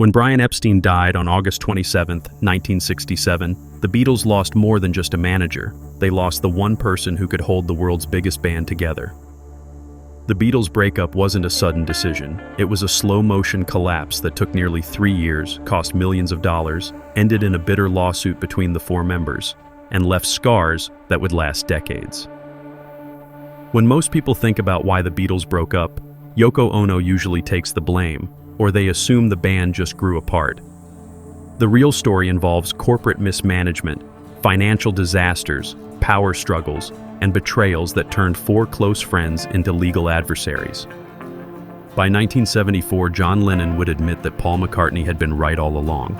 When Brian Epstein died on August 27, 1967, the Beatles lost more than just a manager. They lost the one person who could hold the world's biggest band together. The Beatles' breakup wasn't a sudden decision. It was a slow-motion collapse that took nearly 3 years, cost millions of dollars, ended in a bitter lawsuit between the four members, and left scars that would last decades. When most people think about why the Beatles broke up, Yoko Ono usually takes the blame, or they assume the band just grew apart. The real story involves corporate mismanagement, financial disasters, power struggles, and betrayals that turned four close friends into legal adversaries. By 1974, John Lennon would admit that Paul McCartney had been right all along.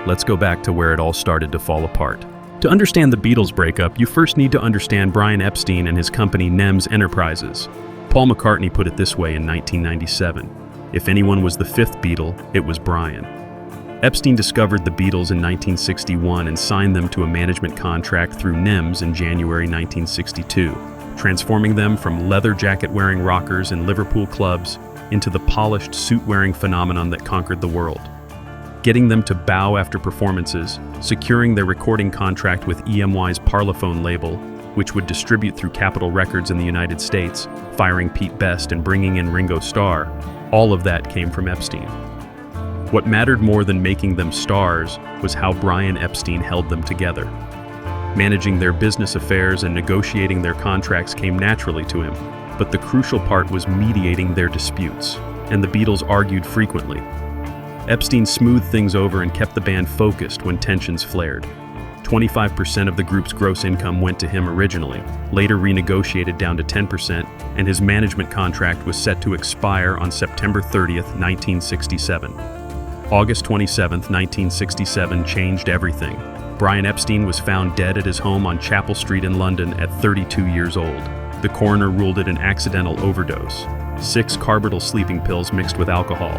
Let's go back to where it all started to fall apart. To understand the Beatles' breakup, you first need to understand Brian Epstein and his company NEMS Enterprises. Paul McCartney put it this way in 1997. If anyone was the fifth Beatle, it was Brian. Epstein discovered the Beatles in 1961 and signed them to a management contract through NEMS in January 1962, transforming them from leather jacket-wearing rockers in Liverpool clubs into the polished suit-wearing phenomenon that conquered the world. Getting them to bow after performances, securing their recording contract with EMY's Parlophone label, which would distribute through Capitol Records in the United States, firing Pete Best and bringing in Ringo Starr, all of that came from Epstein. What mattered more than making them stars was how Brian Epstein held them together. Managing their business affairs and negotiating their contracts came naturally to him, but the crucial part was mediating their disputes, and the Beatles argued frequently. Epstein smoothed things over and kept the band focused when tensions flared. 25% of the group's gross income went to him originally, later renegotiated down to 10%, and his management contract was set to expire on September 30th, 1967. August 27, 1967 changed everything. Brian Epstein was found dead at his home on Chapel Street in London at 32 years old. The coroner ruled it an accidental overdose. 6 Carbital sleeping pills mixed with alcohol.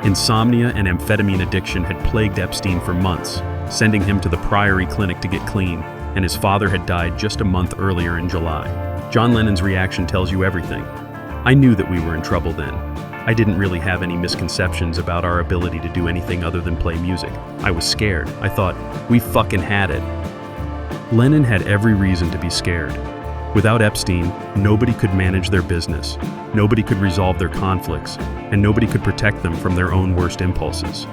Insomnia and amphetamine addiction had plagued Epstein for months, sending him to the Priory Clinic to get clean, and his father had died just a month earlier in July. John Lennon's reaction tells you everything. I knew that we were in trouble then. I didn't really have any misconceptions about our ability to do anything other than play music. I was scared. I thought, we fucking had it. Lennon had every reason to be scared. Without Epstein, nobody could manage their business, nobody could resolve their conflicts, and nobody could protect them from their own worst impulses.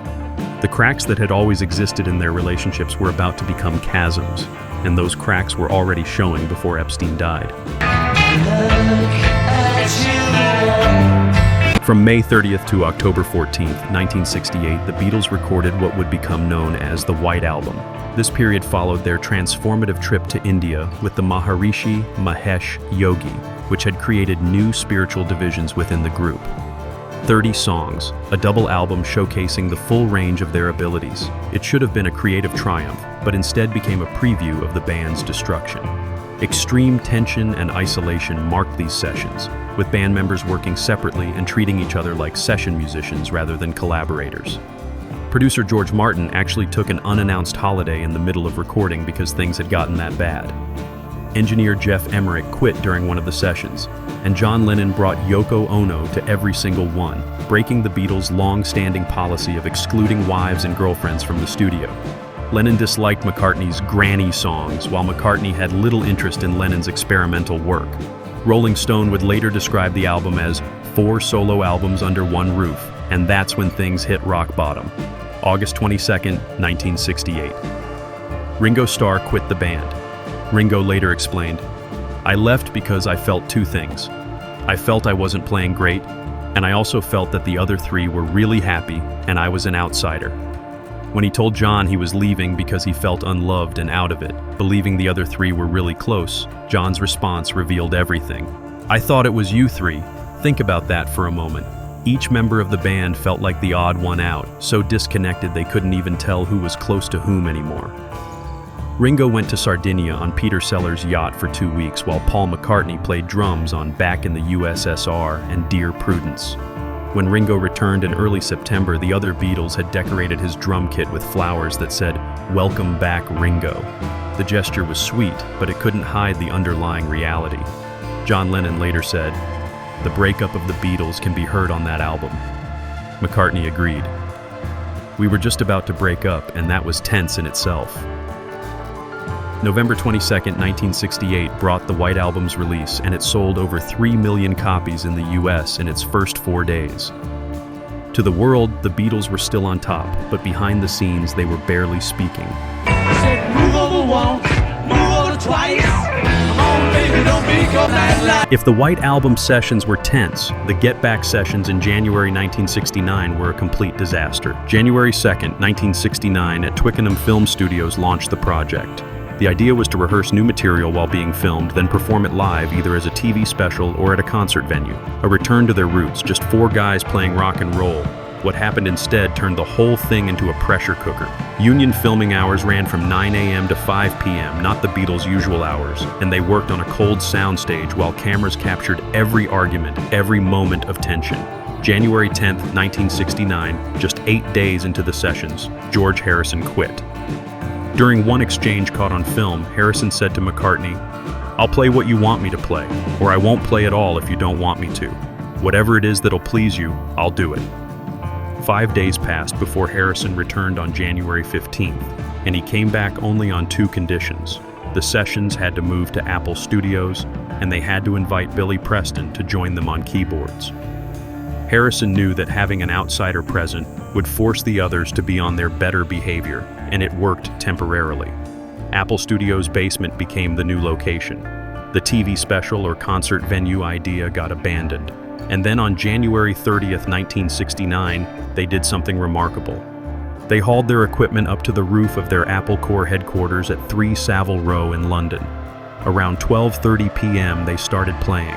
The cracks that had always existed in their relationships were about to become chasms, and those cracks were already showing before Epstein died. From May 30th to October 14th, 1968, the Beatles recorded what would become known as the White Album. This period followed their transformative trip to India with the Maharishi Mahesh Yogi, which had created new spiritual divisions within the group. 30 songs, a double album showcasing the full range of their abilities. It should have been a creative triumph, but instead became a preview of the band's destruction. Extreme tension and isolation marked these sessions, with band members working separately and treating each other like session musicians rather than collaborators. Producer George Martin actually took an unannounced holiday in the middle of recording because things had gotten that bad. Engineer Jeff Emmerich quit during one of the sessions, and John Lennon brought Yoko Ono to every single one, breaking the Beatles' long-standing policy of excluding wives and girlfriends from the studio. Lennon disliked McCartney's granny songs, while McCartney had little interest in Lennon's experimental work. Rolling Stone would later describe the album as 4 solo albums under one roof, and that's when things hit rock bottom. August 22, 1968. Ringo Starr quit the band. Ringo later explained, "I left because I felt 2 things. I felt I wasn't playing great, and I also felt that the other 3 were really happy and I was an outsider." When he told John he was leaving because he felt unloved and out of it, believing the other 3 were really close, John's response revealed everything. "I thought it was you 3. Think about that for a moment. Each member of the band felt like the odd one out, so disconnected they couldn't even tell who was close to whom anymore." Ringo went to Sardinia on Peter Sellers' yacht for 2 weeks while Paul McCartney played drums on Back in the USSR and Dear Prudence. When Ringo returned in early September, the other Beatles had decorated his drum kit with flowers that said, "Welcome back, Ringo." The gesture was sweet, but it couldn't hide the underlying reality. John Lennon later said, "The breakup of the Beatles can be heard on that album." McCartney agreed. We were just about to break up, and that was tense in itself. November 22nd, 1968 brought the White Album's release, and it sold over 3 million copies in the US in its first 4 days. To the world, the Beatles were still on top, but behind the scenes, they were barely speaking. Move over once, move over twice. Come on, baby, don't become that light. If the White Album sessions were tense, the Get Back sessions in January 1969 were a complete disaster. January 2nd, 1969, at Twickenham Film Studios launched the project. The idea was to rehearse new material while being filmed, then perform it live either as a TV special or at a concert venue. A return to their roots, just 4 guys playing rock and roll. What happened instead turned the whole thing into a pressure cooker. Union filming hours ran from 9 a.m. to 5 p.m., not the Beatles' usual hours, and they worked on a cold soundstage while cameras captured every argument, every moment of tension. January 10th, 1969, just 8 days into the sessions, George Harrison quit. During one exchange caught on film, Harrison said to McCartney, "I'll play what you want me to play, or I won't play at all if you don't want me to. Whatever it is that'll please you, I'll do it." 5 days passed before Harrison returned on January 15th, and he came back only on 2 conditions. The sessions had to move to Apple Studios, and they had to invite Billy Preston to join them on keyboards. Harrison knew that having an outsider present would force the others to be on their better behavior, and it worked temporarily. Apple Studios' basement became the new location. The TV special or concert venue idea got abandoned. And then on January 30th, 1969, they did something remarkable. They hauled their equipment up to the roof of their Apple Corps headquarters at 3 Savile Row in London. Around 12:30 p.m., they started playing.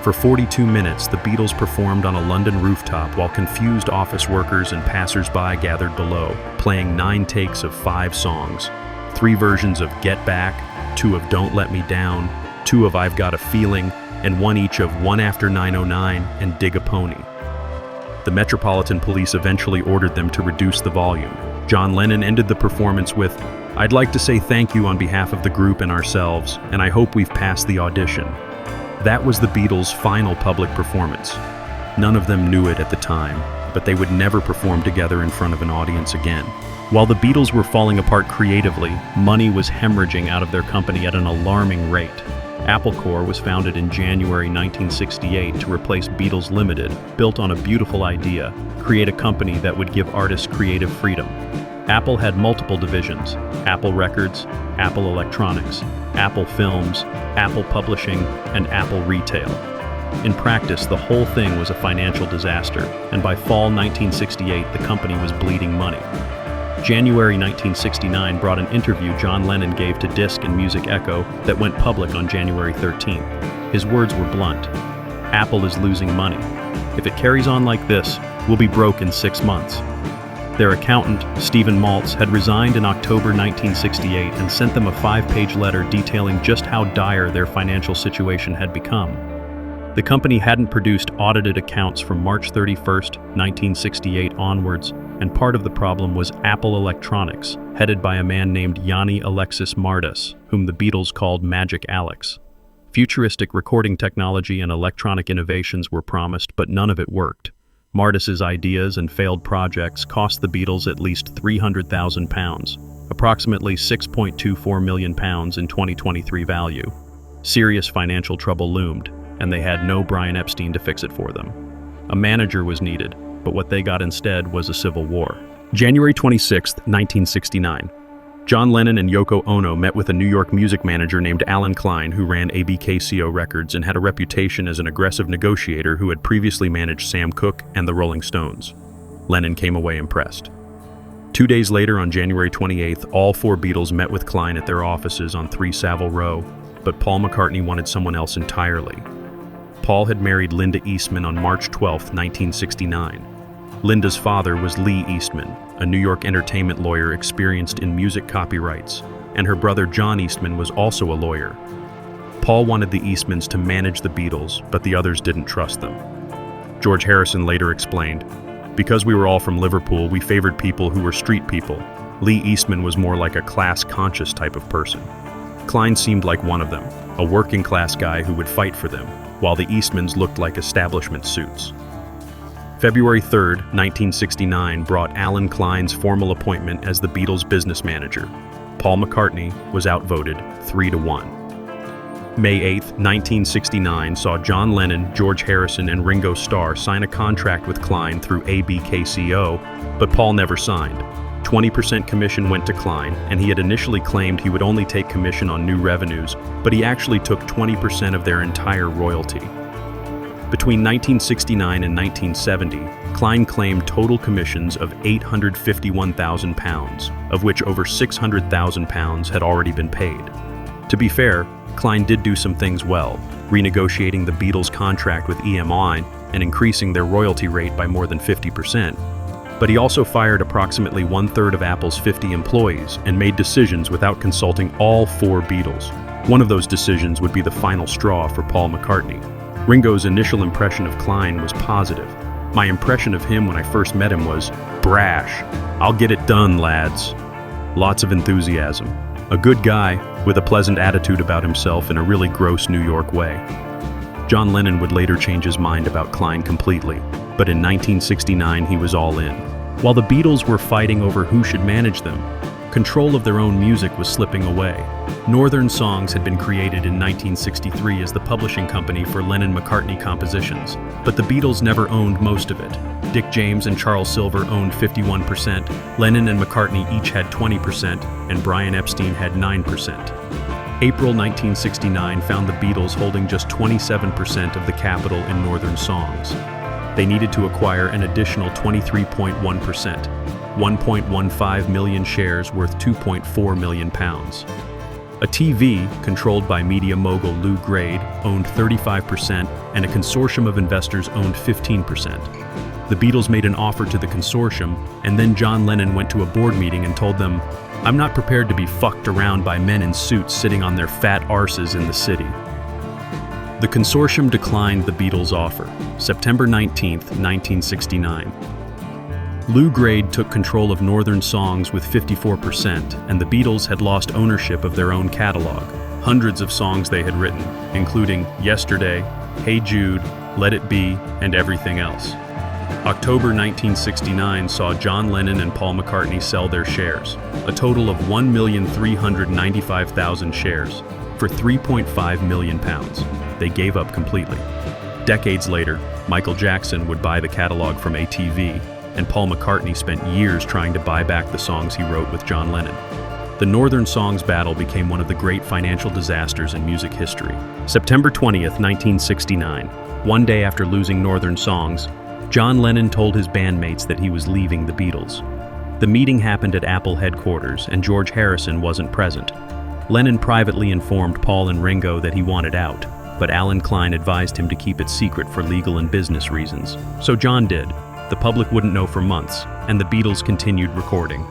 For 42 minutes, the Beatles performed on a London rooftop while confused office workers and passers-by gathered below, playing 9 takes of 5 songs. 3 versions of Get Back, 2 of Don't Let Me Down, 2 of I've Got a Feeling, and 1 each of One After 909 and Dig a Pony. The Metropolitan Police eventually ordered them to reduce the volume. John Lennon ended the performance with, "I'd like to say thank you on behalf of the group and ourselves, and I hope we've passed the audition." That was the Beatles' final public performance. None of them knew it at the time, but they would never perform together in front of an audience again. While the Beatles were falling apart creatively, money was hemorrhaging out of their company at an alarming rate. Apple Corps was founded in January 1968 to replace Beatles Limited, built on a beautiful idea: create a company that would give artists creative freedom. Apple had multiple divisions: Apple Records, Apple Electronics, Apple Films, Apple Publishing, and Apple Retail. In practice, the whole thing was a financial disaster, and by fall 1968, the company was bleeding money. January 1969 brought an interview John Lennon gave to Disc and Music Echo that went public on January 13th. His words were blunt: "Apple is losing money. If it carries on like this, we'll be broke in 6 months." Their accountant, Stephen Maltz, had resigned in October 1968 and sent them a 5-page letter detailing just how dire their financial situation had become. The company hadn't produced audited accounts from March 31st, 1968 onwards, and part of the problem was Apple Electronics, headed by a man named Yanni Alexis Mardas, whom the Beatles called Magic Alex. Futuristic recording technology and electronic innovations were promised, but none of it worked. Mardas's ideas and failed projects cost the Beatles at least £300,000, approximately £6.24 million in 2023 value. Serious financial trouble loomed, and they had no Brian Epstein to fix it for them. A manager was needed, but what they got instead was a civil war. January 26, 1969. John Lennon and Yoko Ono met with a New York music manager named Allen Klein, who ran ABKCO Records and had a reputation as an aggressive negotiator who had previously managed Sam Cooke and the Rolling Stones. Lennon came away impressed. 2 days later, on January 28th, all 4 Beatles met with Klein at their offices on 3 Savile Row, but Paul McCartney wanted someone else entirely. Paul had married Linda Eastman on March 12, 1969. Linda's father was Lee Eastman, a New York entertainment lawyer experienced in music copyrights, and her brother John Eastman was also a lawyer. Paul wanted the Eastmans to manage the Beatles, but the others didn't trust them. George Harrison later explained, "Because we were all from Liverpool, we favored people who were street people. Lee Eastman was more like a class-conscious type of person. Klein seemed like one of them, a working-class guy who would fight for them, while the Eastmans looked like establishment suits." February 3, 1969 brought Allen Klein's formal appointment as the Beatles' business manager. Paul McCartney was outvoted 3-1. May 8, 1969 saw John Lennon, George Harrison, and Ringo Starr sign a contract with Klein through ABKCO, but Paul never signed. 20% commission went to Klein, and he had initially claimed he would only take commission on new revenues, but he actually took 20% of their entire royalty. Between 1969 and 1970, Klein claimed total commissions of £851,000, of which over £600,000 had already been paid. To be fair, Klein did do some things well, renegotiating the Beatles' contract with EMI and increasing their royalty rate by more than 50%. But he also fired approximately one-third of Apple's 50 employees and made decisions without consulting all 4 Beatles. One of those decisions would be the final straw for Paul McCartney. Ringo's initial impression of Klein was positive. My impression of him when I first met him was brash. "I'll get it done, lads." Lots of enthusiasm. A good guy with a pleasant attitude about himself in a really gross New York way. John Lennon would later change his mind about Klein completely, but in 1969 he was all in. While the Beatles were fighting over who should manage them, control of their own music was slipping away. Northern Songs had been created in 1963 as the publishing company for Lennon-McCartney compositions, but the Beatles never owned most of it. Dick James and Charles Silver owned 51%, Lennon and McCartney each had 20%, and Brian Epstein had 9%. April 1969 found the Beatles holding just 27% of the capital in Northern Songs. They needed to acquire an additional 23.1%, 1.15 million shares worth £2.4 million. A TV, controlled by media mogul Lou Grade, owned 35%, and a consortium of investors owned 15%. The Beatles made an offer to the consortium, and then John Lennon went to a board meeting and told them, "I'm not prepared to be fucked around by men in suits sitting on their fat arses in the city." The consortium declined the Beatles' offer, September 19, 1969. Lou Grade took control of Northern Songs with 54%, and the Beatles had lost ownership of their own catalog. Hundreds of songs they had written, including Yesterday, Hey Jude, Let It Be, and everything else. October 1969 saw John Lennon and Paul McCartney sell their shares, a total of 1,395,000 shares, for £3.5 million. They gave up completely. Decades later, Michael Jackson would buy the catalog from ATV, and Paul McCartney spent years trying to buy back the songs he wrote with John Lennon. The Northern Songs battle became one of the great financial disasters in music history. September 20th, 1969, one day after losing Northern Songs, John Lennon told his bandmates that he was leaving the Beatles. The meeting happened at Apple headquarters, and George Harrison wasn't present. Lennon privately informed Paul and Ringo that he wanted out, but Allen Klein advised him to keep it secret for legal and business reasons. So John did. The public wouldn't know for months, and the Beatles continued recording.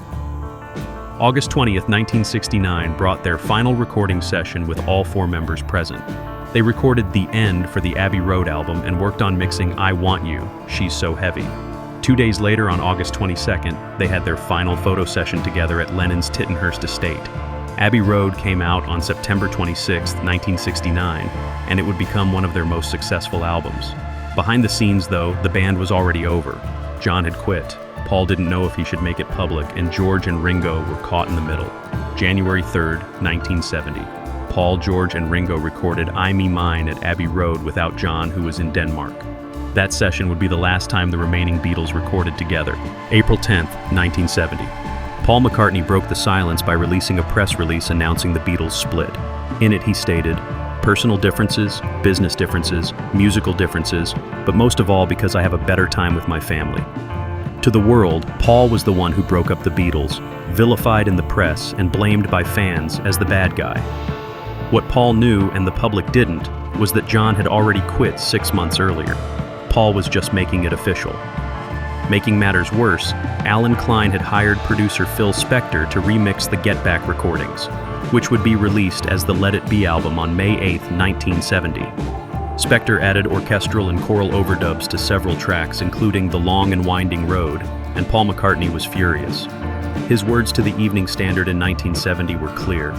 August 20th, 1969 brought their final recording session with all 4 members present. They recorded The End for the Abbey Road album and worked on mixing I Want You, She's So Heavy. 2 days later, on August 22nd, they had their final photo session together at Lennon's Tittenhurst estate. Abbey Road came out on September 26, 1969, and it would become one of their most successful albums. Behind the scenes, though, the band was already over. John had quit. Paul didn't know if he should make it public, and George and Ringo were caught in the middle. January 3, 1970. Paul, George, and Ringo recorded I Me Mine at Abbey Road without John, who was in Denmark. That session would be the last time the remaining Beatles recorded together. April 10, 1970. Paul McCartney broke the silence by releasing a press release announcing the Beatles split. In it, he stated, "Personal differences, business differences, musical differences, but most of all because I have a better time with my family." To the world, Paul was the one who broke up the Beatles, vilified in the press and blamed by fans as the bad guy. What Paul knew and the public didn't was that John had already quit 6 months earlier. Paul was just making it official. Making matters worse, Allen Klein had hired producer Phil Spector to remix the Get Back recordings, which would be released as the Let It Be album on May 8, 1970. Spector added orchestral and choral overdubs to several tracks, including The Long and Winding Road, and Paul McCartney was furious. His words to the Evening Standard in 1970 were clear.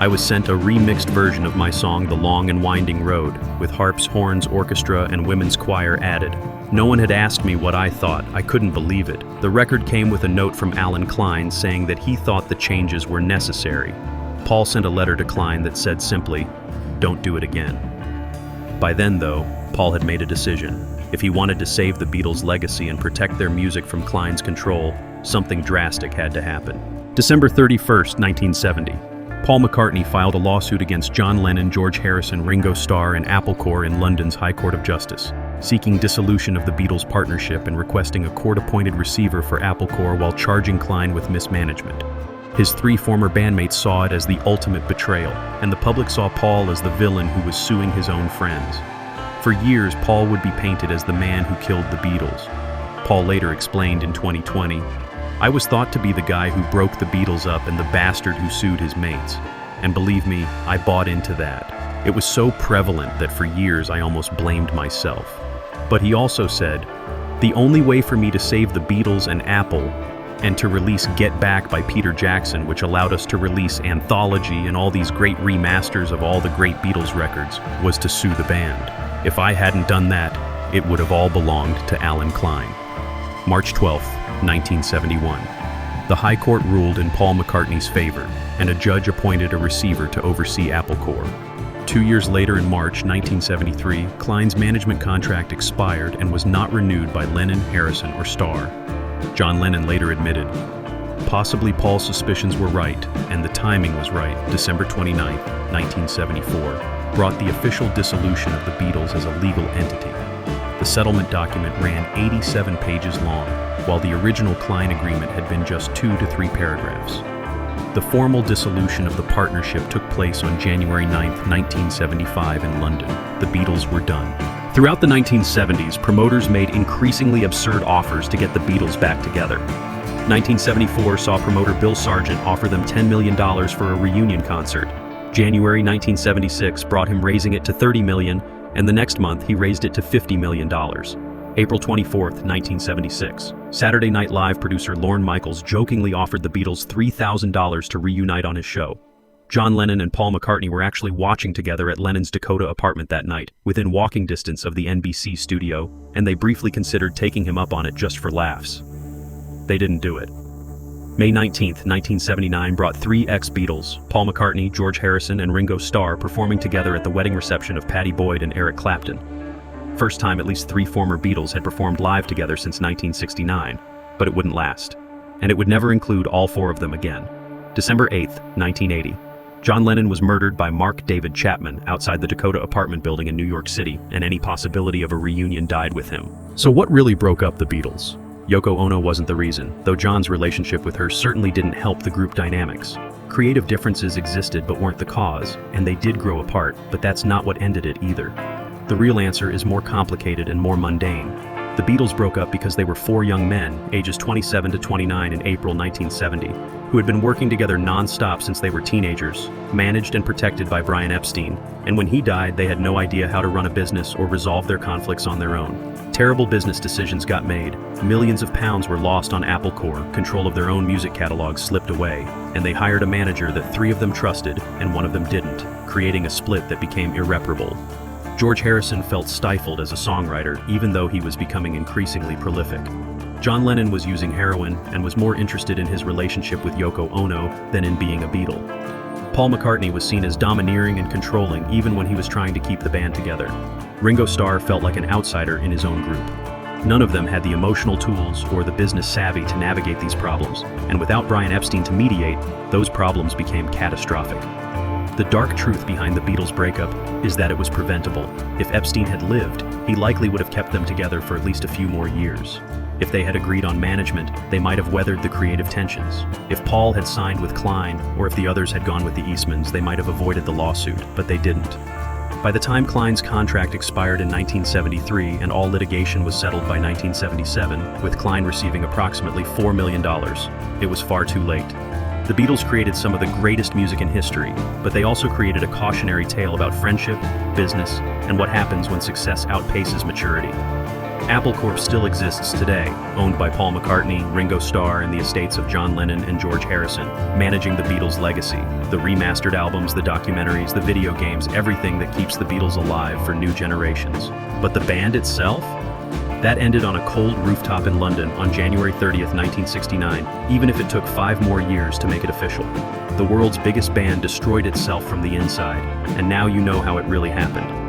"I was sent a remixed version of my song The Long and Winding Road, with harps, horns, orchestra, and women's choir added. No one had asked me what I thought. I couldn't believe it. The record came with a note from Allen Klein saying that he thought the changes were necessary. Paul sent a letter to Klein that said simply, "Don't do it again." By then, though, Paul had made a decision. If he wanted to save the Beatles' legacy and protect their music from Klein's control, something drastic had to happen. December 31st, 1970. Paul McCartney filed a lawsuit against John Lennon, George Harrison, Ringo Starr, and Apple Corps in London's High Court of Justice, seeking dissolution of the Beatles' partnership and requesting a court-appointed receiver for Apple Corps while charging Klein with mismanagement. His three former bandmates saw it as the ultimate betrayal, and the public saw Paul as the villain who was suing his own friends. For years, Paul would be painted as the man who killed the Beatles. Paul later explained in 2020, "I was thought to be the guy who broke the Beatles up and the bastard who sued his mates. And believe me, I bought into that. It was so prevalent that for years I almost blamed myself." But he also said, "The only way for me to save the Beatles and Apple and to release Get Back by Peter Jackson, which allowed us to release Anthology and all these great remasters of all the great Beatles records, was to sue the band. If I hadn't done that, it would have all belonged to Allen Klein." March 12, 1971. The High Court ruled in Paul McCartney's favor, and a judge appointed a receiver to oversee Apple Corps. 2 years later, in March 1973, Klein's management contract expired and was not renewed by Lennon, Harrison, or Starr. John Lennon later admitted, "Possibly Paul's suspicions were right, and the timing was right." December 29, 1974, brought the official dissolution of the Beatles as a legal entity. The settlement document ran 87 pages long, while the original Klein agreement had been just 2 to 3 paragraphs. The formal dissolution of the partnership took place on January 9, 1975 in London. The Beatles were done. Throughout the 1970s, promoters made increasingly absurd offers to get the Beatles back together. 1974 saw promoter Bill Sargent offer them $10 million for a reunion concert. January 1976 brought him raising it to $30 million, and the next month he raised it to $50 million. April 24, 1976. Saturday Night Live producer Lorne Michaels jokingly offered the Beatles $3,000 to reunite on his show. John Lennon and Paul McCartney were actually watching together at Lennon's Dakota apartment that night, within walking distance of the NBC studio, and they briefly considered taking him up on it just for laughs. They didn't do it. May 19, 1979 brought 3 ex-Beatles, Paul McCartney, George Harrison, and Ringo Starr, performing together at the wedding reception of Pattie Boyd and Eric Clapton. First time at least 3 former Beatles had performed live together since 1969, but it wouldn't last. And it would never include all 4 of them again. December 8, 1980. John Lennon was murdered by Mark David Chapman outside the Dakota apartment building in New York City, and any possibility of a reunion died with him. So what really broke up the Beatles? Yoko Ono wasn't the reason, though John's relationship with her certainly didn't help the group dynamics. Creative differences existed but weren't the cause, and they did grow apart, but that's not what ended it either. The real answer is more complicated and more mundane. The Beatles broke up because they were 4 young men, ages 27 to 29 in April 1970, who had been working together non-stop since they were teenagers, managed and protected by Brian Epstein, and when he died, they had no idea how to run a business or resolve their conflicts on their own. Terrible business decisions got made, millions of pounds were lost on Apple Corps, control of their own music catalog slipped away, and they hired a manager that 3 of them trusted and 1 of them didn't, creating a split that became irreparable. George Harrison felt stifled as a songwriter, even though he was becoming increasingly prolific. John Lennon was using heroin and was more interested in his relationship with Yoko Ono than in being a Beatle. Paul McCartney was seen as domineering and controlling even when he was trying to keep the band together. Ringo Starr felt like an outsider in his own group. None of them had the emotional tools or the business savvy to navigate these problems, and without Brian Epstein to mediate, those problems became catastrophic. The dark truth behind the Beatles' breakup is that it was preventable. If Epstein had lived, he likely would have kept them together for at least a few more years. If they had agreed on management, they might have weathered the creative tensions. If Paul had signed with Klein, or if the others had gone with the Eastmans, they might have avoided the lawsuit, but they didn't. By the time Klein's contract expired in 1973 and all litigation was settled by 1977, with Klein receiving approximately $4 million, it was far too late. The Beatles created some of the greatest music in history, but they also created a cautionary tale about friendship, business, and what happens when success outpaces maturity. Apple Corp still exists today, owned by Paul McCartney, Ringo Starr, and the estates of John Lennon and George Harrison, managing the Beatles' legacy. The remastered albums, the documentaries, the video games, everything that keeps the Beatles alive for new generations. But the band itself? That ended on a cold rooftop in London on January 30th, 1969, even if it took 5 more years to make it official. The world's biggest band destroyed itself from the inside, and now you know how it really happened.